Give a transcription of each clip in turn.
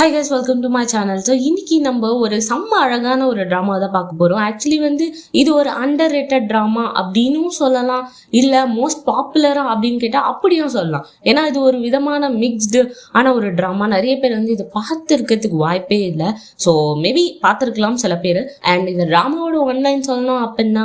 Hi guys, welcome to my channel. So இன்னைக்கு நம்ம ஒரு செம்ம அழகான ஒரு ட்ராமா தான் பார்க்க போகிறோம். ஆக்சுவலி இது ஒரு அண்டர் ரேட்டட் ட்ராமா அப்படின்னும் சொல்லலாம், இல்லை மோஸ்ட் பாப்புலராக அப்படின்னு கேட்டால் அப்படியும் சொல்லலாம். ஏன்னா இது ஒரு விதமான மிக்ஸ்டு ஆன ஒரு ட்ராமா. நிறைய பேர் இதை பார்த்துருக்கிறதுக்கு வாய்ப்பே இல்லை. ஸோ மேபி பார்த்துருக்கலாம் சில பேர். அண்ட் இந்த ட்ராமாவோட ஒன்லைன் சொல்லணும் அப்படின்னா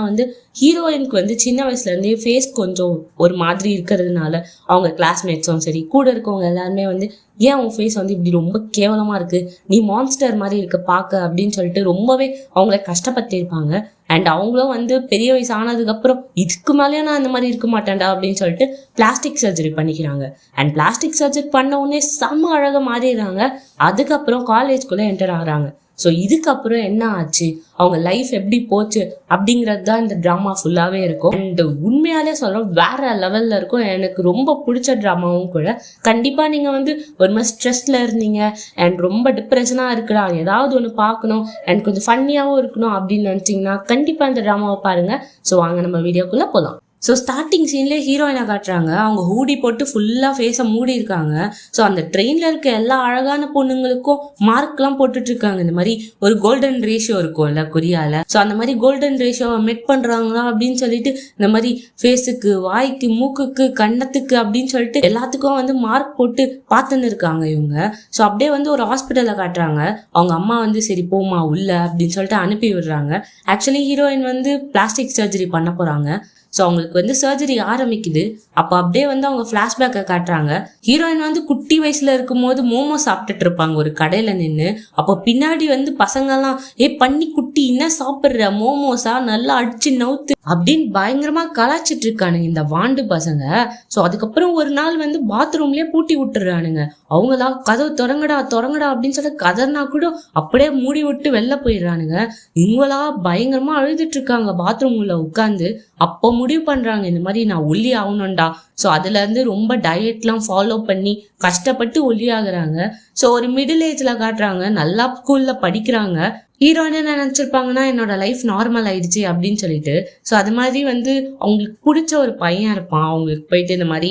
ஹீரோயினுக்கு சின்ன வயசுலேருந்தே ஃபேஸ் கொஞ்சம் ஒரு மாதிரி இருக்கிறதுனால அவங்க கிளாஸ்மேட்ஸும் சரி, கூட இருக்கவங்க எல்லாருமே ஏன் உன் ஃபேஸ் இப்படி ரொம்ப கேவலமாக இருக்குது, நீ மான்ஸ்டர் மாதிரி இருக்க பார்க்க அப்படின்னு சொல்லிட்டு ரொம்பவே அவங்கள கஷ்டப்பட்டிருப்பாங்க. அண்ட் அவங்களும் பெரிய வயசு ஆனதுக்கப்புறம் இதுக்கு மேலேயும் நான் இந்த மாதிரி இருக்க மாட்டேன்டா அப்படின்னு சொல்லிட்டு பிளாஸ்டிக் சர்ஜரி பண்ணிக்கிறாங்க. அண்ட் பிளாஸ்டிக் சர்ஜரி பண்ண உடனே செம்ம அழகாக மாறிடுறாங்க. அதுக்கப்புறம் காலேஜ்குள்ளே என்டர் ஆகுறாங்க. ஸோ இதுக்கப்புறம் என்ன ஆச்சு, அவங்க லைஃப் எப்படி போச்சு அப்படிங்கிறது தான் இந்த ட்ராமா ஃபுல்லாகவே இருக்கும். அண்ட் உண்மையாலே சொல்கிறோம், வேற லெவலில் இருக்கும். எனக்கு ரொம்ப பிடிச்ச ட்ராமாவும் கூட. கண்டிப்பாக நீங்கள் ஒரு மாதிரி ஸ்ட்ரெஸ்ல இருந்தீங்க அண்ட் ரொம்ப டிப்ரெஷனாக இருக்கிறா, ஏதாவது ஒன்று பார்க்கணும் அண்ட் கொஞ்சம் ஃபன்னியாகவும் இருக்கணும் அப்படின்னு நினச்சிங்கன்னா கண்டிப்பாக இந்த ட்ராமாவை பாருங்கள். ஸோ வாங்க நம்ம வீடியோக்குள்ளே போகலாம். ஸோ ஸ்டார்டிங் சீன்லேயே ஹீரோயினை காட்டுறாங்க. அவங்க ஹூடி போட்டு ஃபுல்லாக ஃபேஸை மூடி இருக்காங்க. ஸோ அந்த ட்ரெயினில் இருக்க எல்லா அழகான பொண்ணுங்களுக்கும் மார்க்லாம் போட்டுட்டு இருக்காங்க. இந்த மாதிரி ஒரு கோல்டன் ரேஷியோ இருக்கும்ல கொரியாவில். ஸோ அந்த மாதிரி கோல்டன் ரேஷியோவை மெட் பண்ணுறாங்களா அப்படின்னு சொல்லிட்டு இந்த மாதிரி ஃபேஸுக்கு, வாய்க்கு, மூக்குக்கு, கன்னத்துக்கு அப்படின்னு சொல்லிட்டு எல்லாத்துக்கும் மார்க் போட்டு பார்த்துன்னு இருக்காங்க இவங்க. ஸோ அப்படியே ஒரு ஹாஸ்பிட்டலில் காட்டுறாங்க. அவங்க அம்மா சரி போமா உள்ள அப்படின்னு சொல்லிட்டு அனுப்பி விடுறாங்க. ஆக்சுவலி ஹீரோயின் பிளாஸ்டிக் சர்ஜரி பண்ண போகிறாங்க. ஸோ அவங்களுக்கு சர்ஜரி ஆரம்பிக்குது. அப்போ அப்படியே அவங்க ஃப்ளாஷ்பேக்கை காட்டுறாங்க. ஹீரோயின் குட்டி வயசுல இருக்கும்போது மோமோ சாப்பிட்டுட்டு இருப்பாங்க ஒரு கடையில நின்று. அப்போ பின்னாடி பசங்கள்லாம் பண்ணி குட்டி என்ன சாப்பிட்ற, மோமோஸா, நல்லா அடிச்சு நவுத்து அப்படின்னு பயங்கரமா கலாச்சிட்டு இருக்கானுங்க இந்த வாண்டு பசங்க. ஸோ அதுக்கப்புறம் ஒரு நாள் பாத்ரூம்லயே பூட்டி விட்டுறானுங்க. அவங்களா கதவு தொடங்கடா தொடங்கடா அப்படின்னு சொல்லி கதர்னா கூட அப்படியே மூடி விட்டு வெளில போயிடுறானுங்க. இவங்களா பயங்கரமா அழுதுட்டு இருக்காங்க பாத்ரூம் உள்ள உட்காந்து. அப்போ முடிவு பண்றாங்க, இந்த மாதிரி நான் ஒல்லி ஆகணும்டா. ஸோ அதுல ரொம்ப டயட்லாம் ஃபாலோ பண்ணி கஷ்டப்பட்டு ஒல்லி ஆகுறாங்க. ஸோ ஒரு மிடில் ஏஜ்ல காட்டுறாங்க, நல்லா ஸ்கூல்ல படிக்கிறாங்க. ஹீரோயின் என்ன நினச்சிருப்பாங்கன்னா என்னோட லைஃப் நார்மல் ஆயிடுச்சு அப்படின்னு சொல்லிட்டு. ஸோ அது மாதிரி அவங்களுக்கு பிடிச்ச ஒரு பையன் இருப்பான். அவங்களுக்கு போயிட்டு இந்த மாதிரி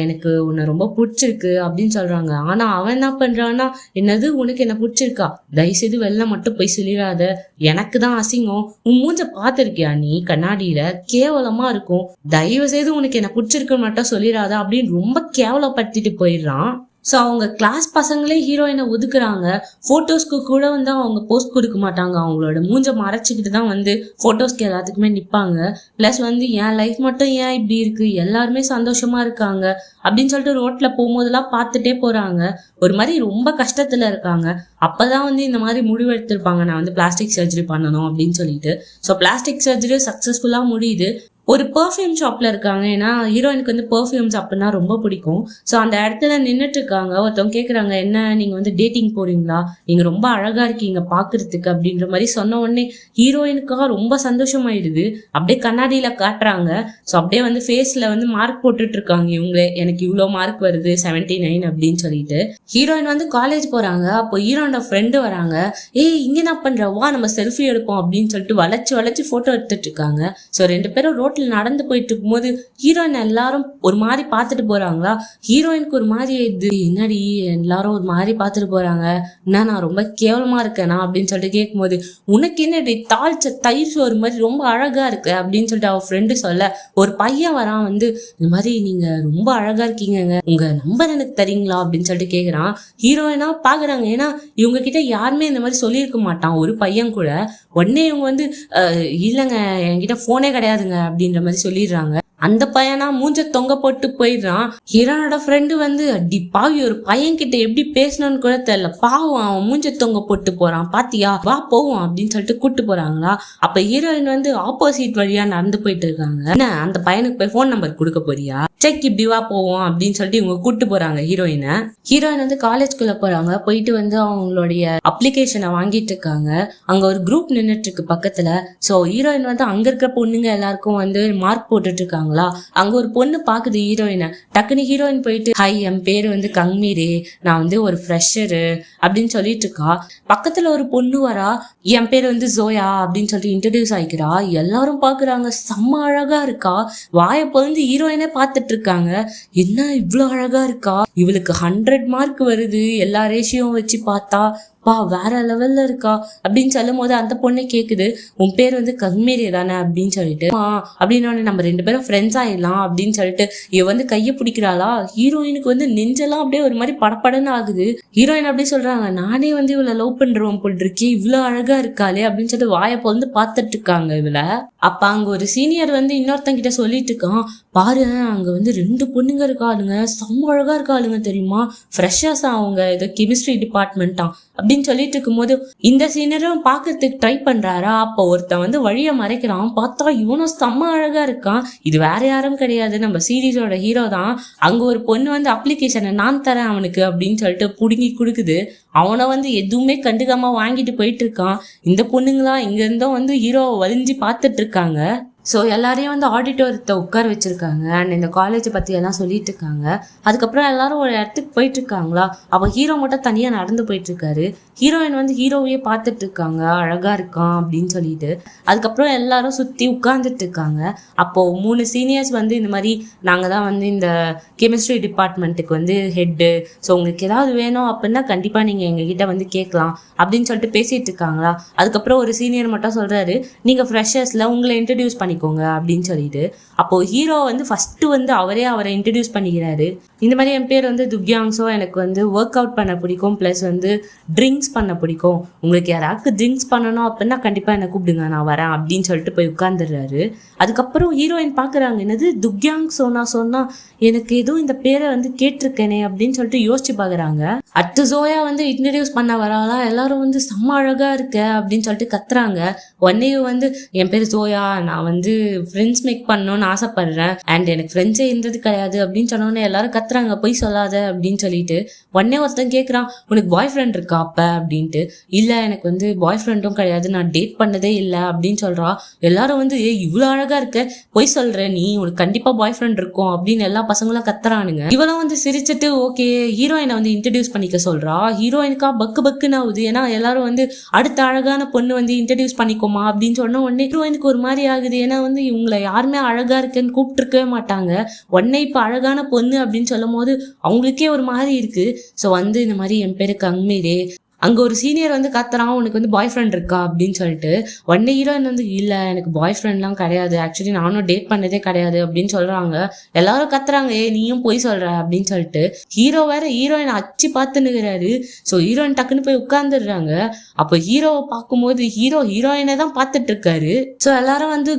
எனக்கு உன்னை ரொம்ப பிடிச்சிருக்கு அப்படின்னு சொல்றாங்க. ஆனா அவன் என்ன பண்றான்னா, என்னது உனக்கு என்ன பிடிச்சிருக்கா, தயவுசெய்து வெளில மட்டும் போய் சொல்லிடாத, எனக்கு தான் அசிங்கம், உன் மூஞ்ச பார்த்துருக்கியா நீ கண்ணாடியில, கேவலமா இருக்கும், தயவு செய்து உனக்கு என்ன பிடிச்சிருக்குன்னு மட்டும் சொல்லிடாத அப்படின்னு ரொம்ப கேவலப்படுத்திட்டு போயிடுறான். ஸோ அவங்க கிளாஸ் பசங்களே ஹீரோயினை ஒதுக்குறாங்க. ஃபோட்டோஸ்க்கு கூட அவங்க போஸ்ட் கொடுக்க மாட்டாங்க. அவங்களோட மூஞ்ச மறைச்சிக்கிட்டு தான் ஃபோட்டோஸ்க்கு எல்லாத்துக்குமே நிற்பாங்க. ப்ளஸ் என் லைஃப் மட்டும் ஏன் இப்படி இருக்கு, எல்லாருமே சந்தோஷமா இருக்காங்க அப்படின்னு சொல்லிட்டு ரோட்ல போகும்போதெல்லாம் பார்த்துட்டே போறாங்க. ஒரு மாதிரி ரொம்ப கஷ்டத்துல இருக்காங்க. அப்பதான் இந்த மாதிரி முடிவெடுத்திருப்பாங்க, நான் பிளாஸ்டிக் சர்ஜரி பண்ணணும் அப்படின்னு சொல்லிட்டு. ஸோ பிளாஸ்டிக் சர்ஜரி சக்சஸ்ஃபுல்லா முடியுது. ஒரு பெர்ஃப்யூம் ஷாப்ல இருக்காங்க. ஏன்னா ஹீரோயினுக்கு பெர்ஃப்யூம்ஸ் அப்படின்னா ரொம்ப பிடிக்கும். ஸோ அந்த இடத்துல நின்றுட்டு இருக்காங்க. ஒருத்தவங்க கேட்குறாங்க, என்ன நீங்க டேட்டிங் போறீங்களா, நீங்க ரொம்ப அழகா இருக்கீங்க பாக்குறதுக்கு அப்படின்ற மாதிரி சொன்ன உடனே ஹீரோயினுக்காக ரொம்ப சந்தோஷமாயிடுது. அப்படியே கண்ணாடியில காட்டுறாங்க. ஸோ அப்படியே ஃபேஸ்ல மார்க் போட்டுட்டு இருக்காங்க இவங்களே, எனக்கு இவ்வளோ மார்க் வருது 79 அப்படின்னு சொல்லிட்டு. ஹீரோயின் காலேஜ் போறாங்க. அப்போ ஹீரோனோட ஃப்ரெண்டு வராங்க. இங்க என்ன பண்ற, வா நம்ம செல்ஃபி எடுப்போம் அப்படின்னு சொல்லிட்டு வளைச்சு வளைச்சு போட்டோ எடுத்துட்டு இருக்காங்க. ஸோ ரெண்டு பேரும் ரோட்ல நடந்து போயிட்டு இருக்கும்போது ஹீரோயின் எல்லாரும் ஒரு மாதிரி பார்த்துட்டு போறாங்களா. ஹீரோயினுக்கு ஒரு மாதிரி இது, என்னடி எல்லாரும் ஒரு மாதிரி பார்த்துட்டு போறாங்க, என்ன நான் ரொம்ப கேவலமா இருக்கேனா அப்படின்னு சொல்லிட்டு கேட்கும்போது, உனக்கு என்னடி தாழ்ச்ச தயிர் ஒரு மாதிரி ரொம்ப அழகா இருக்கு அப்படின்னு சொல்லிட்டு அவ ஃப்ரெண்டு சொல்ல, ஒரு பையன் வரான். இந்த மாதிரி நீங்க ரொம்ப அழகா இருக்கீங்க, உங்க நம்பர் எனக்கு தரீங்களா அப்படின்னு சொல்லிட்டு கேட்குறான். ஹீரோயினா பாக்குறாங்க. ஏன்னா இவங்க கிட்ட யாருமே இந்த மாதிரி சொல்லியிருக்க மாட்டான் ஒரு பையன் கூட. உடனே இவங்க இல்லைங்க என்கிட்ட போனே கிடையாதுங்க அப்படின்ற மாதிரி சொல்லிடுறாங்க. அந்த பையனா மூஞ்ச தொங்க போட்டு போயிடுறான். ஹீரோனோட ஃப்ரெண்டு அடி பாவி, ஒரு பையன் கிட்ட எப்படி பேசணும்னு கூட தெரியல, பாவம் அவன் மூஞ்ச தொங்க போட்டு போறான் பாத்தியா, வா போவோம் அப்படின்னு சொல்லிட்டு கூட்டு போறாங்களா. அப்ப ஹீரோயின் ஆப்போசிட் வழியா நடந்து போயிட்டு இருக்காங்க. என்ன அந்த பையனுக்கு போய் போன் நம்பர் கொடுக்க போறியா, செக் இப்படி வா போவோம் அப்படின்னு சொல்லிட்டு இவங்க கூட்டு போறாங்க ஹீரோயினை. ஹீரோயின் காலேஜ்குள்ள போறாங்க. போயிட்டு அவங்களுடைய அப்ளிகேஷனை வாங்கிட்டு இருக்காங்க. அங்க ஒரு குரூப் நின்றுட்டு இருக்கு பக்கத்துல. சோ ஹீரோயின் அங்க இருக்கிற பொண்ணுங்க எல்லாருக்கும் மார்க் போட்டுட்டு இருக்காங்க இருக்காங்களா, அங்க ஒரு பொண்ணு பாக்குது ஹீரோயினை. டக்குன்னு ஹீரோயின் போயிட்டு, ஹாய் என் பேரு வந்து கங்மீரே, நான் வந்து ஒரு ஃப்ரெஷரு அப்படின்னு சொல்லிட்டு இருக்கா. பக்கத்துல ஒரு பொண்ணு வரா, என் பேர் வந்து ஜோயா அப்படின்னு சொல்லிட்டு இன்ட்ரடியூஸ் ஆகிக்கிறா. எல்லாரும் பாக்குறாங்க, செம்ம அழகா இருக்கா. வாயை பொழுந்து ஹீரோயினே பார்த்துட்டு இருக்காங்க. என்ன இவ்வளவு அழகா இருக்கா, இவளுக்கு 100 மார்க் வருது எல்லா ரேஷியோவும் வச்சு பார்த்தா, வேற லெவல்ல இருக்கா அப்படின்னு சொல்லும் போது அந்த பொண்ணு கேக்குது, உன் பேர் வந்து கங்மீரே தானே அப்படின்னு சொல்லிட்டு, அப்படின்னு நம்ம 2 பேரும் ஃப்ரெண்ட்ஸ் ஆயிடலாம் அப்படின்னு சொல்லிட்டு இவ வந்து கைய பிடிக்கிறாளா. ஹீரோயினுக்கு வந்து நெஞ்செல்லாம் அப்படியே ஒரு மாதிரி படப்படன்னு ஆகுது. ஹீரோயின் அப்படியே சொல்றாங்க, நானே வந்து இவளை லவ் பண்றோம் போல் இருக்கே, இவ்வளவு அழகா இருக்காளே அப்படின்னு சொல்லிட்டு வாயை பொழுது பார்த்துட்டு இருக்காங்க இவளை. அப்ப அங்க ஒரு சீனியர் வந்து இன்னொருத்தங்கிட்ட சொல்லிட்டு இருக்கான், பாரு அங்க வந்து 2 பொண்ணுங்க இருக்காளுங்க, செம்ம அழகா இருக்காளுங்க தெரியுமா, ஃப்ரெஷர்ஸா அவங்க, ஏதோ கெமிஸ்ட்ரி டிபார்ட்மெண்ட்டா அப்படின்னு சொல்லிட்டு இருக்கும்போது இந்த சீனியரும் பாக்குறதுக்கு ட்ரை பண்றாரா. அப்ப ஒருத்தன் வந்து வழிய மறைக்கிறான். பார்த்தா இவனும் செம்ம அழகா இருக்கான். இது வேற யாரும் கிடையாது, நம்ம சீரீஸோட ஹீரோ தான். அங்க ஒரு பொண்ணு வந்து அப்ளிகேஷனை நான் தரேன் அவனுக்கு அப்படின்னு சொல்லிட்டு புடுங்கி கொடுக்குது. அவனை வந்து எதுவுமே கண்டுக்காம வாங்கிட்டு போயிட்டு இருக்கான். இந்த பொண்ணுங்களா இங்க இருந்தும் வந்து ஹீரோவை வலிஞ்சு பார்த்துட்டு இருக்காங்க. ஸோ எல்லாரையும் வந்து ஆடிட்டோரியத்தை உட்கார வச்சிருக்காங்க அண்ட் இந்த காலேஜை பற்றி எல்லாம் சொல்லிட்டு இருக்காங்க. அதுக்கப்புறம் எல்லாரும் ஒரு இடத்துக்கு போயிட்டு இருக்காங்களா. அப்போ ஹீரோ மட்டும் தனியாக நடந்து போயிட்டு இருக்காரு. ஹீரோயின் வந்து ஹீரோவையே பார்த்துட்டு இருக்காங்க, அழகா இருக்கான் அப்படின்னு சொல்லிட்டு. அதுக்கப்புறம் எல்லாரும் சுற்றி உட்கார்ந்துட்டு இருக்காங்க. அப்போது 3 சீனியர்ஸ் வந்து இந்த மாதிரி, நாங்கள் தான் வந்து இந்த கெமிஸ்ட்ரி டிபார்ட்மெண்ட்டுக்கு வந்து ஹெட்டு, ஸோ உங்களுக்கு ஏதாவது வேணும் அப்படின்னா கண்டிப்பாக நீங்கள் எங்ககிட்ட வந்து கேட்கலாம் அப்படின்னு சொல்லிட்டு பேசிட்டு இருக்காங்களா. அதுக்கப்புறம் ஒரு சீனியர் மட்டும் சொல்றாரு, நீங்கள் ஃப்ரெஷர்ஸில் உங்களை இன்ட்ரடியூஸ் பண்ணிக்கோங்க அப்படின்னு சொல்லிட்டு. அப்போ ஹீரோ வந்து ஃபர்ஸ்ட் வந்து அவரை இன்ட்ரடியூஸ் பண்ணிக்கிறாரு. இந்த மாதிரி என் பேர் வந்து துக்யாங்ஸோ, எனக்கு வந்து ஒர்க் அவுட் பண்ண பிடிக்கும், ப்ளஸ் வந்து ட்ரிங்க்ஸ் பண்ண பிடிக்கும், உங்களுக்கு யாராவது ட்ரிங்க்ஸ் பண்ணணும் அப்படின்னா கண்டிப்பாக என்னை கூப்பிடுங்க, நான் வரேன் அப்படின்னு சொல்லிட்டு போய் உட்காந்துடுறாரு. அதுக்கப்புறம் ஹீரோயின் பார்க்குறாங்க, என்னது துக்யாங்ஸோ, நான் சொன்னா எனக்கு எதுவும் இந்த பேரை வந்து கேட்டிருக்கேனே அப்படின்னு சொல்லிட்டு யோசிச்சு பார்க்குறாங்க. அடுத்து ஜோயா வந்து இன்ட்ரடியூஸ் பண்ண வராளா. எல்லாரும் வந்து செம்ம அழகா இருக்க அப்படின்னு சொல்லிட்டு கத்துறாங்க. உடனேயும் வந்து என் பேர் ஜோயா, நான் வந்து ஃப்ரெண்ட்ஸ் மேக் பண்ணணும்னு ஆசைப்படுறேன் அண்ட் எனக்கு ஃப்ரெண்ட்ஸே இருந்தது கிடையாது அப்படின்னு சொன்னோன்னே எல்லாரும் கத்துறாங்க, போய் சொல்லாத அப்படின்னு சொல்லிட்டு. உடனே ஒருத்தன் கேட்குறான், உனக்கு பாய் ஃப்ரெண்ட் இருக்கா அப்ப அப்படின்ட்டு. இல்லை எனக்கு வந்து பாய் ஃப்ரெண்டும் கிடையாது, நான் டேட் பண்ணதே இல்லை அப்படின்னு சொல்றா. எல்லாரும் வந்து இவ்வளோ அழகா இருக்க, போய் சொல்ற நீ, உனக்கு கண்டிப்பா பாய் ஃப்ரெண்ட் இருக்கும் அப்படின்னு எல்லா பசங்களும் கத்துறானுங்க. இவளும் வந்து சிரிச்சுட்டு ஓகே ஹீரோயினை வந்து இன்ட்ரடியூஸ் பண்ணிக்க சொல்றா. ஹீரோயினுக்கா பக்குன்னு ஆகுது. ஏன்னா எல்லாரும் வந்து அடுத்த அழகான பொண்ணு வந்து இன்ட்ரடியூஸ் பண்ணிக்கோமா அப்படின்னு சொன்ன உடனே ஹீரோயினுக்கு ஒரு மாதிரி ஆகுது. ஏன்னா வந்து இவங்களை யாருமே அழகா இருக்குன்னு கூப்பிட்டு இருக்கவே மாட்டாங்க. உடனே இப்ப அழகான பொண்ணு அப்படின்னு சொல்லும் போது அவங்களுக்கே ஒரு மாதிரி இருக்கு. ஸோ வந்து இந்த மாதிரி என் பேரு கங்மீரே, அங்கே ஒரு சீனியர் வந்து கத்துறான், உனக்கு வந்து பாய் ஃப்ரெண்ட் இருக்கா அப்படின்னு சொல்லிட்டு. உடனே ஹீரோயின் வந்து இல்லை எனக்கு பாய் ஃப்ரெண்ட்லாம் கிடையாது, ஆக்சுவலி நானும் டேட் பண்ணதே கிடையாது அப்படின்னு சொல்றாங்க. எல்லாரும் கத்துறாங்க, நீயும் போய் சொல்ற அப்படின்னு சொல்லிட்டு. ஹீரோ வேற ஹீரோயின் அச்சு பார்த்துன்னுக்கிறாரு. ஸோ ஹீரோயின் டக்குன்னு போய் உட்கார்ந்துடுறாங்க. அப்போ ஹீரோவை பார்க்கும்போது ஹீரோயினை தான் பார்த்துட்டு இருக்காரு. ஸோ எல்லாரும் வந்து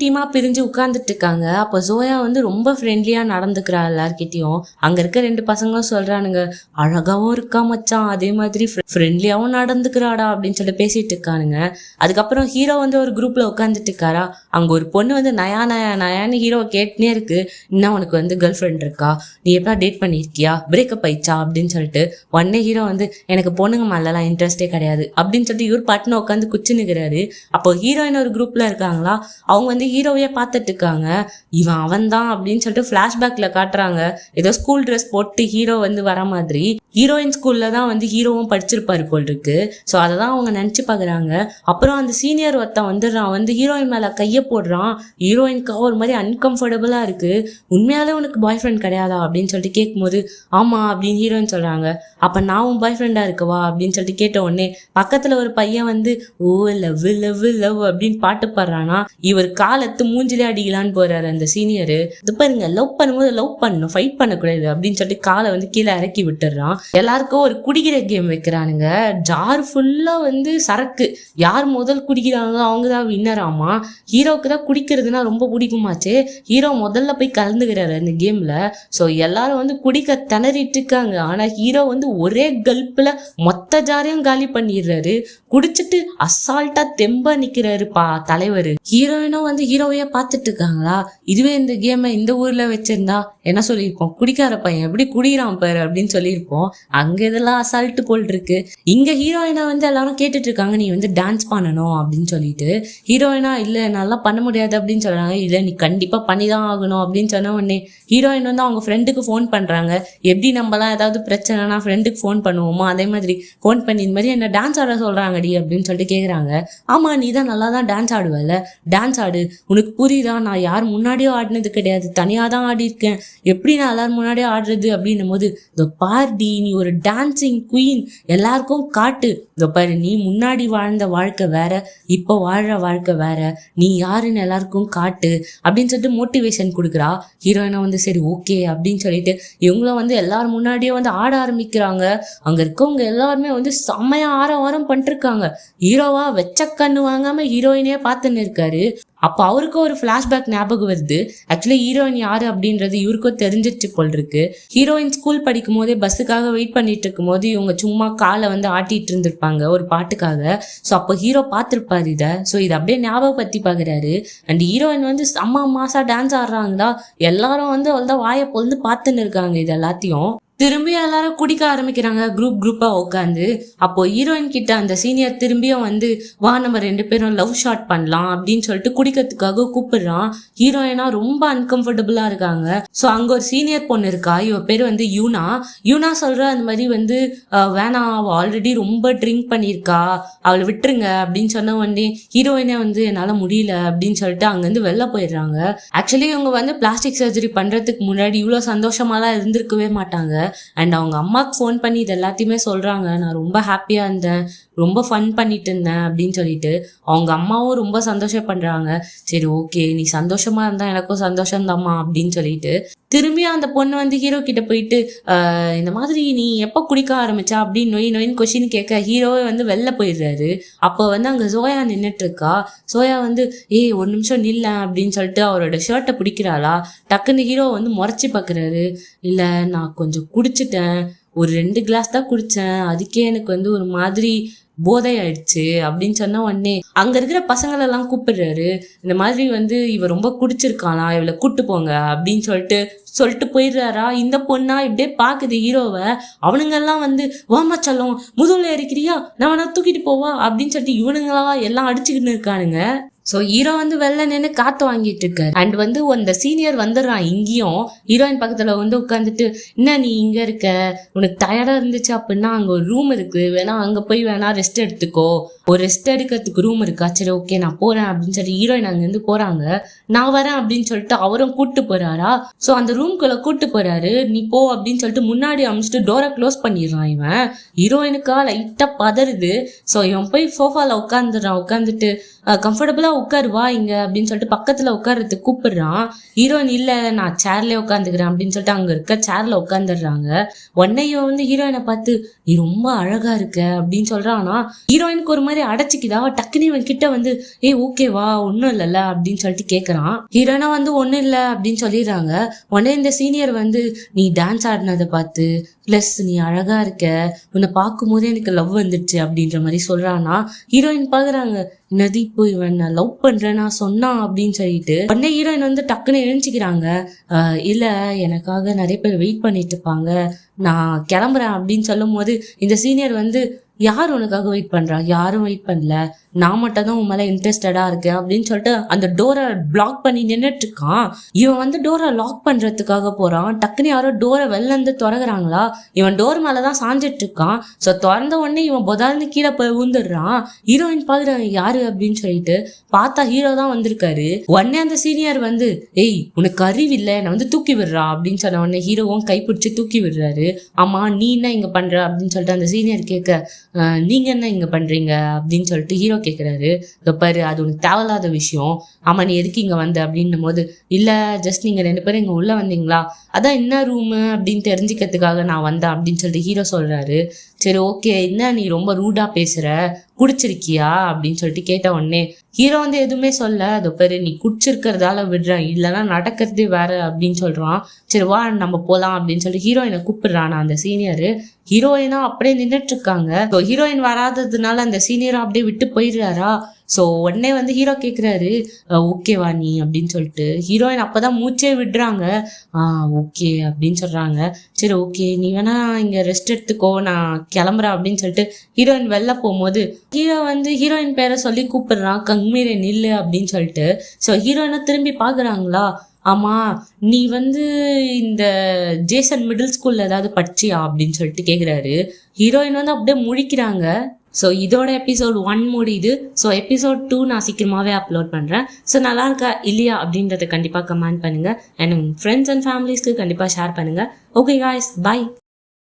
டீமா பிரிஞ்சு உட்கார்ந்துட்டு இருக்காங்க. அப்போ ஜோயா வந்து ரொம்ப ஃப்ரெண்ட்லியா நடந்துக்கிறா எல்லார்கிட்டையும். அங்க இருக்க 2 பசங்களும் சொல்றானுங்க, அழகாவும் இருக்கா மச்சான், அதே மாதிரி ஃப்ரெண்ட்லியாவும் நடந்துக்கிறாடா அப்படின்னு சொல்லிட்டு பேசிட்டு இருக்கானுங்க. அதுக்கப்புறம் ஹீரோ வந்து ஒரு குரூப்ல உட்காந்துட்டு இருக்காரா. அங்க ஒரு பொண்ணு வந்து நயான்னு ஹீரோவை கேட்டுனே இருக்கு, இன்னும் உனக்கு வந்து கேர்ள் ஃப்ரெண்ட் இருக்கா, நீ எப்படா டேட் பண்ணிருக்கியா, பிரேக்கப் ஆயிடுச்சா அப்படின்னு சொல்லிட்டு. உடனே ஹீரோ வந்து எனக்கு பொண்ணுங்க மேலாம் இன்ட்ரெஸ்டே கிடையாது அப்படின்னு சொல்லிட்டு இவர் பட்டுன்னு உட்காந்து குச்சி நிற்கிறாரு. அப்போ ஹீரோயின் ஒரு குரூப்ல இருக்காங்களா, அவங்க வந்து ஹீரோவையே பார்த்துட்டு இருக்காங்க. அவன் தான் அப்படின்னு சொல்லிட்டு பிளாஷ்பேக்ல காட்டுறாங்க. ஏதோ ஸ்கூல் ட்ரெஸ் போட்டு ஹீரோ வந்து வர மாதிரி. ஹீரோயின் ஸ்கூல்ல தான் வந்து ஹீரோவும் படிச்சிருப்பாரு போல் இருக்கு. ஸோ அதை தான் அவங்க நினைச்சு பாக்குறாங்க. அப்புறம் அந்த சீனியர் ஒருத்தன் வந்துடுறான், வந்து ஹீரோயின் மேல கைய போடுறான். ஹீரோயின்கா ஒரு மாதிரி அன்கம்ஃபர்டபுளா இருக்கு. உண்மையாலே உனக்கு பாய் ஃப்ரெண்ட் கிடையாதா அப்படின்னு சொல்லிட்டு கேட்கும்போது ஆமா அப்படின்னு ஹீரோயின் சொல்றாங்க. அப்ப நான் உன் பாய் ஃப்ரெண்டா இருக்கவா அப்படின்னு சொல்லிட்டு கேட்ட உடனே பக்கத்துல ஒரு பையன் வந்து ஓ லவ் லவ் லவ் அப்படின்னு பாட்டு பாடுறானா. இவர் காலத்து மூஞ்சிலே அடிக்கலான்னு போறாரு அந்த சீனியரு. இது பாருங்க, லவ் பண்ணும்போது லவ் பண்ணணும், ஃபைட் பண்ணக்கூடாது அப்படின்னு சொல்லிட்டு காலை வந்து கீழே இறக்கி விட்டுறான். எல்லாருக்கும் ஒரு குடிக்கிற கேம் வைக்கிறானுங்க. ஜார் ஃபுல்லா வந்து சரக்கு, யார் முதல் குடிக்கிறாங்களோ அவங்கதான் வின்னர் ஆமா. ஹீரோக்கு தான் குடிக்கிறதுனா ரொம்ப பிடிக்குமாச்சு. ஹீரோ முதல்ல போய் கலந்துக்கிறாரு அந்த கேம்ல. ஸோ எல்லாரும் வந்து குடிக்க திணறிட்டு இருக்காங்க. ஆனா ஹீரோ வந்து ஒரே கல்ப்ல மொத்த ஜாரையும் காலி பண்ணிடுறாரு. குடிச்சிட்டு அசால்ட்டா தெம்பா நிக்கிறாரு தலைவர். ஹீரோயினும் வந்து ஹீரோவையே பார்த்துட்டு இருக்காங்களா. இதுவே இந்த கேமை இந்த ஊர்ல வச்சிருந்தா என்ன சொல்லியிருப்போம், குடிக்கார பையன் எப்படி குடிக்கிறான் பாரு அப்படின்னு சொல்லியிருப்போம். அங்க இதெல்லாம் அசால்ட்டு போல் இருக்கு. இங்க ஹீரோயினா வந்து எல்லாரும் கேட்டுட்டு இருக்காங்க, நீ வந்து டான்ஸ் பண்ணணும் அப்படின்னு சொல்லிட்டு. ஹீரோயினா இல்ல நல்லா பண்ண முடியாது அப்படின்னு சொல்றாங்க. இல்ல நீ கண்டிப்பா பண்ணிதான் ஆகணும் அப்படின்னு சொன்ன உடனே ஹீரோயின் வந்து அவங்க ஃப்ரெண்டுக்கு ஃபோன் பண்றாங்க. எப்படி நம்மலாம் ஏதாவது பிரச்சனைனா ஃப்ரெண்டுக்கு ஃபோன் பண்ணுவோமோ அதே மாதிரி ஃபோன் பண்ணி இந்த மாதிரி என்ன டான்ஸ் ஆட சொல்றாங்கடி அப்படின்னு சொல்லிட்டு கேக்குறாங்க. ஆமா நீ தான் நல்லா தான் டான்ஸ் ஆடுவல, டான்ஸ் ஆடு, உனக்கு புரியுதா, நான் யார் முன்னாடியும் ஆடினது கிடையாது, தனியா தான் ஆடி இருக்கேன், எப்படி நான் எல்லாரும் முன்னாடியே ஆடுறது அப்படின்னும் போது இந்த பார்டி நீ ஒரு டான்சிங் குயின், எல்லாருக்கும் காட்டு, இந்த பாரு நீ முன்னாடி வாழ்ந்த வாழ்க்கை வேற, இப்போ வாழ்ற வாழ்க்கை வேற, நீ யாருன்னு எல்லாருக்கும் காட்டு அப்படின்னு சொல்லிட்டு மோட்டிவேஷன் கொடுக்குறா. ஹீரோயினா வந்து சரி ஓகே அப்படின்னு சொல்லிட்டு இவங்களும் வந்து எல்லாரும் முன்னாடியே வந்து ஆட ஆரம்பிக்கிறாங்க. அங்க இருக்கவங்க எல்லாருமே வந்து செம்மையா ஆரம் பண்ணிட்டு இருக்காங்க. ஹீரோவா வெச்ச கண்ணு வாங்காம ஹீரோயினே பார்த்துன்னு இருக்காரு. அப்போ அவருக்கும் ஒரு ஃப்ளாஷ்பேக் ஞாபகம் வருது. ஆக்சுவலி ஹீரோயின் யாரு அப்படின்றது இவருக்கும் தெரிஞ்சிருச்சு போல் இருக்கு. ஹீரோயின் ஸ்கூல் படிக்கும் போதே பஸ்ஸுக்காக வெயிட் பண்ணிட்டு இருக்கும் போது இவங்க சும்மா காலை வந்து ஆட்டிட்டு இருந்திருப்பாங்க ஒரு பாட்டுக்காக. ஸோ அப்போ ஹீரோ பார்த்துருப்பாரு இதை. ஸோ இதை அப்படியே ஞாபகப்படுத்தி பார்க்குறாரு. அண்ட் ஹீரோயின் வந்து செம்ம மாசா டான்ஸ் ஆடுறாங்களா, எல்லாரும் வந்து அவள்தான் வாயை பொழுது பார்த்துன்னு இருக்காங்க இது எல்லாத்தையும். திரும்பி எல்லாரும் குடிக்க ஆரம்பிக்கிறாங்க குரூப்பா உட்காந்து. அப்போ ஹீரோயின் கிட்ட அந்த சீனியர் திரும்பியும் வந்து வா நம்ம 2 பேரும் லவ் ஷாட் பண்ணலாம் அப்படின்னு சொல்லிட்டு குடிக்கிறதுக்காக கூப்பிடுறான். ஹீரோயினா ரொம்ப அன்கம்ஃபர்டபுளா இருக்காங்க. ஸோ அங்க ஒரு சீனியர் பொண்ணு இருக்கா, இவ பேர் வந்து யூனா சொல்ற அந்த மாதிரி வந்து வேணாம், அவ ஆல்ரெடி ரொம்ப ட்ரிங்க் பண்ணியிருக்கா, அவளை விட்டுருங்க அப்படின்னு சொன்ன உடனே ஹீரோயினே வந்து என்னால முடியல அப்படின்னு சொல்லிட்டு அங்கிருந்து வெளில போயிடுறாங்க. ஆக்சுவலி இவங்க வந்து பிளாஸ்டிக் சர்ஜரி பண்றதுக்கு முன்னாடி இவ்வளவு சந்தோஷமாலாம் இருந்திருக்கவே மாட்டாங்க. அண்ட் அவங்க அம்மாவுக்கு ஃபோன் பண்ணி இது எல்லாத்தையுமே சொல்றாங்க, நான் ரொம்ப ஹாப்பியா இருந்தேன், ரொம்ப ஃபன் பண்ணிட்டு இருந்தேன் அப்படின்னு சொல்லிட்டு. அவங்க அம்மாவும் ரொம்ப சந்தோஷம் பண்றாங்க. சரி ஓகே நீ சந்தோஷமா இருந்தா எனக்கும் சந்தோஷம் தாம்மா அப்படின்னு சொல்லிட்டு திரும்பி அந்த பொண்ணு வந்து ஹீரோ கிட்ட போயிட்டு இந்த மாதிரி நீ எப்போ குடிக்க ஆரம்பிச்சா அப்படின்னு நொயின்னு கொஸ்டின் கேட்க ஹீரோவே வந்து வெளில போயிடுறாரு. அப்போ வந்து அங்கே சோயா நின்றுட்டு இருக்கா. சோயா வந்து ஒரு நிமிஷம் நில்ல அப்படின்னு சொல்லிட்டு அவரோட ஷர்ட்டை பிடிக்கிறாளா. டக்குன்னு ஹீரோ வந்து முறைச்சி பார்க்குறாரு. இல்லை நான் கொஞ்சம் குடிச்சிட்டேன், ஒரு 2 கிளாஸ் தான் குடித்தேன், அதுக்கே எனக்கு வந்து ஒரு மாதிரி போதை ஆயிடுச்சு அப்படின்னு சொன்ன உடனே அங்க இருக்கிற பசங்களெல்லாம் கூப்பிடுறாரு. இந்த மாதிரி வந்து இவ ரொம்ப குடிச்சிருக்காளா, இவளை கூட்டு போங்க அப்படின்னு சொல்லிட்டு போயிடுறாரா. இந்த பொண்ணா இப்படியே பாக்குது ஹீரோவை. அவனுங்கெல்லாம் வந்து வாமா சொல்லும் முதுகுல இருக்கிறியா, நான் வேணா தூக்கிட்டு போவா அப்படின்னு சொல்லிட்டு இவனுங்களா எல்லாம் அடிச்சுக்கிட்டு இருக்கானுங்க. ஸோ ஹீரோ வந்து வெளில நின்று காத்து வாங்கிட்டு இருக்காரு. அண்ட் வந்து அந்த சீனியர் வந்துடுறான் இங்கேயும். ஹீரோயின் பக்கத்துல வந்து உட்காந்துட்டு என்ன நீ இங்க இருக்க, உனக்கு டயர்டா இருந்துச்சு அப்படின்னா அங்க ஒரு ரூம் இருக்கு, வேணா அங்க போய் வேணா ரெஸ்ட் எடுத்துக்கோ, ஒரு ரெஸ்ட் எடுக்கிறதுக்கு ரூம் இருக்கா, சரி ஓகே நான் போறேன் அப்படின்னு சொல்லி ஹீரோயின் அங்கிருந்து போறாங்க. நான் வரேன் அப்படின்னு சொல்லிட்டு அவரும் கூட்டு போறாரா. ஸோ அந்த ரூம்குள்ள கூட்டு போறாரு. நீ போ அப்படின்னு சொல்லிட்டு முன்னாடி அமைச்சிட்டு டோரை க்ளோஸ் பண்ணிடுறான் இவன். ஹீரோயினுக்கா லைட்டா பதறுது. ஸோ இவன் போய் சோஃபால உட்காந்துட்டு கம்ஃபர்டபுளா உட்காருவா இங்க அப்படின்னு சொல்லிட்டு பக்கத்துல உட்கார்றதுக்கு கூப்பிடுறான். ஹீரோயின் இல்ல நான் சேர்லயே உட்காந்துக்கிறேன் அப்படின்னு சொல்லிட்டு அங்க இருக்க சேர்ல உட்காந்துடுறாங்க. உடனே இவன் வந்து ஹீரோயினை பார்த்து நீ ரொம்ப அழகா இருக்க அப்படின்னு சொல்றான்னா ஹீரோயினுக்கு ஒரு மாதிரி அடைச்சிக்குதா. டக்குனு இவன் கிட்ட வந்து ஓகேவா ஒன்னும் இல்லைல்ல அப்படின்னு சொல்லிட்டு கேட்கறான். ஹீரோயினா வந்து ஒன்னும் இல்லை அப்படின்னு சொல்லிடுறாங்க. உடனே இந்த சீனியர் வந்து நீ டான்ஸ் ஆடினதை பார்த்து பிளஸ் நீ அழகா இருக்க, உன்னை பார்க்கும் போதே எனக்கு லவ் வந்துடுச்சு அப்படின்ற மாதிரி சொல்றானா. ஹீரோயின் பாக்குறாங்க, என்னது இப்போ இவன் நான் லவ் பண்றேன்னா சொன்னான் அப்படின்னு சொல்லிட்டு. உடனே ஹீரோயின் வந்து டக்குன்னு எழுஞ்சிக்கிறாங்க. இல்ல எனக்காக நிறைய பேர் வெயிட் பண்ணிட்டு இருப்பாங்க, நான் கிளம்புறேன் அப்படின்னு சொல்லும் போது இந்த சீனியர் வந்து யார் உனக்காக வெயிட் பண்றா, யாரும் வெயிட் பண்ணல, நான் மட்டும் தான் உன் மேல இன்ட்ரெஸ்டடா இருக்கேன் அப்படின்னு சொல்லிட்டு அந்த டோரை பிளாக் பண்ணி நின்றுட்டு இருக்கான். இவன் வந்து டோரை லாக் பண்றதுக்காக போறான். டக்குன்னு யாரோ டோரை வெளில இருந்து திறகுறாங்களா. இவன் டோர் மேலதான் சாஞ்சிட்டு இருக்கான். ஸோ திறந்த உடனே இவன் புதால்னு கீழே போய் ஊந்துடுறான். ஹீரோயின் பாக்குறாங்க யாரு அப்படின்னு சொல்லிட்டு பார்த்தா ஹீரோ தான் வந்திருக்காரு. உடனே அந்த சீனியர் வந்து உனக்கு அறிவு இல்லை, என்னை வந்து தூக்கி விடுறா அப்படின்னு சொன்ன உடனே ஹீரோவும் கைப்பிடிச்சு தூக்கி விடுறாரு. ஆமா நீ என்ன இங்க பண்ற அப்படின்னு சொல்லிட்டு அந்த சீனியர் கேட்க நீங்க என்ன இங்க பண்றீங்க அப்படின்னு சொல்லிட்டு ஹீரோ கேட்குறாரு. பாரு அது உனக்கு தேவையில்லாத விஷயம், ஆமா நீ எதுக்கு இங்க வந்த அப்படின்னும் போது இல்ல ஜஸ்ட் நீங்க 2 பேரும் இங்க உள்ள வந்தீங்களா, அதான் என்ன ரூமு அப்படின்னு தெரிஞ்சுக்கிறதுக்காக நான் வந்தேன் அப்படின்னு சொல்லிட்டு ஹீரோ சொல்றாரு. சரி ஓகே என்ன நீ ரொம்ப ரூடா பேசுற, குடிச்சிருக்கியா அப்படின்னு சொல்லிட்டு கேட்ட உடனே ஹீரோ வந்து எதுவுமே சொல்ல. அது பேரு நீ குடிச்சிருக்கிறதால விடுறேன், இல்லைன்னா நடக்கிறதே வேற அப்படின்னு சொல்றான். சரி வா நம்ம போலாம் அப்படின்னு சொல்லிட்டு ஹீரோயினை கூப்பிடுறான் அந்த சீனியரு. ஹீரோயினா அப்படியே நின்றுட்டு இருக்காங்க. ஹீரோயின் வராததுனால அந்த சீனியரை அப்படியே விட்டு போயிடுறாரா. ஸோ உடனே வந்து ஹீரோ கேட்குறாரு ஓகேவா நீ அப்படின்னு சொல்லிட்டு. ஹீரோயின் அப்போ தான் மூச்சே விடுறாங்க. ஓகே அப்படின்னு சொல்கிறாங்க. சரி ஓகே நீ வேணா இங்கே ரெஸ்ட் எடுத்துக்கோ நான் கிளம்புறேன் அப்படின்னு சொல்லிட்டு ஹீரோயின் வெளில போகும்போது ஹீரோ வந்து ஹீரோயின் பேரை சொல்லி கூப்பிடுறான், கங்மீரே நில்லு அப்படின்னு சொல்லிட்டு. ஸோ ஹீரோயினை திரும்பி பார்க்குறாங்களா, ஆமாம் நீ வந்து இந்த ஜேசன் மிடில் ஸ்கூலில் ஏதாவது படிச்சியா அப்படின்னு சொல்லிட்டு கேட்குறாரு. ஹீரோயின் வந்து அப்படியே முழிக்கிறாங்க. ஸோ இதோட எபிசோட் 1 முடியுது. ஸோ எபிசோட் 2 நான் சீக்கிரமாகவே அப்லோட் பண்ணுறேன். ஸோ நல்லா இருக்கா இல்லையா அப்படின்றத கண்டிப்பாக கமெண்ட் பண்ணுங்கள். அண்ட் ஃப்ரெண்ட்ஸ் அண்ட் ஃபேமிலிஸ்க்கு கண்டிப்பாக ஷேர் பண்ணுங்கள். Okay guys, by.